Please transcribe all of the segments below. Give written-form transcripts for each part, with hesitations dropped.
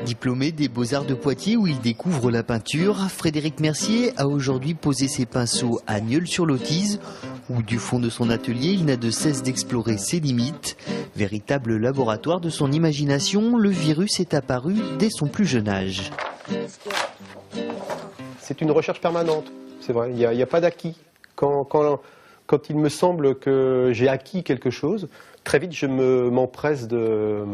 Diplômé des Beaux-Arts de Poitiers où il découvre la peinture, Frédéric Mercier a aujourd'hui posé ses pinceaux à Nieul-sur-l'Autise, où du fond de son atelier, il n'a de cesse d'explorer ses limites. Véritable laboratoire de son imagination, le virus est apparu dès son plus jeune âge. C'est une recherche permanente, c'est vrai, il n'y a pas d'acquis. Quand il me semble que j'ai acquis quelque chose, très vite je m'empresse de,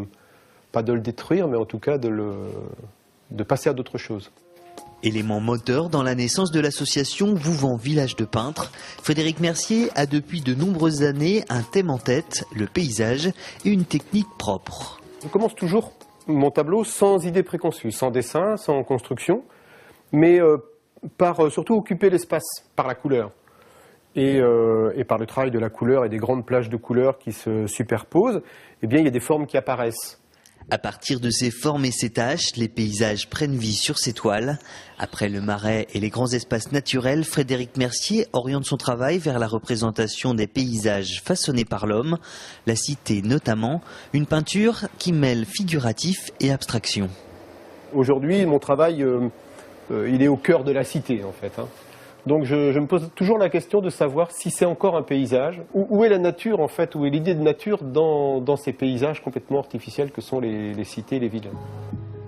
pas de le détruire, mais en tout cas de passer à d'autres choses. Élément moteur dans la naissance de l'association Vouvant Village de Peintres, Frédéric Mercier a depuis de nombreuses années un thème en tête, le paysage, et une technique propre. Je commence toujours mon tableau sans idée préconçue, sans dessin, sans construction, mais par surtout occuper l'espace par la couleur. Et par le travail de la couleur et des grandes plages de couleurs qui se superposent, eh bien, il y a des formes qui apparaissent. À partir de ces formes et ces taches, les paysages prennent vie sur ses toiles. Après le marais et les grands espaces naturels, Frédéric Mercier oriente son travail vers la représentation des paysages façonnés par l'homme, la cité notamment, une peinture qui mêle figuratif et abstraction. Aujourd'hui, mon travail, il est au cœur de la cité en fait. Donc je me pose toujours la question de savoir si c'est encore un paysage, où est la nature en fait, où est l'idée de nature dans ces paysages complètement artificiels que sont les cités et les villes.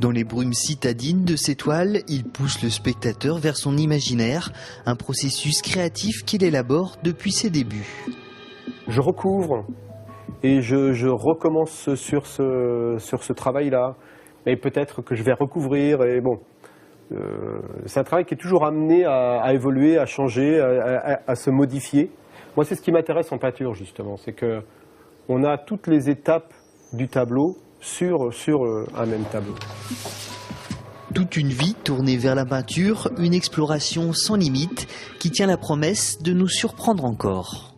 Dans les brumes citadines de ces toiles, il pousse le spectateur vers son imaginaire, un processus créatif qu'il élabore depuis ses débuts. Je recouvre et je recommence sur ce travail-là, et peut-être que je vais recouvrir et bon. C'est un travail qui est toujours amené à évoluer, à changer, à se modifier. Moi, c'est ce qui m'intéresse en peinture, justement. C'est qu'on a toutes les étapes du tableau sur un même tableau. Toute une vie tournée vers la peinture, une exploration sans limite qui tient la promesse de nous surprendre encore.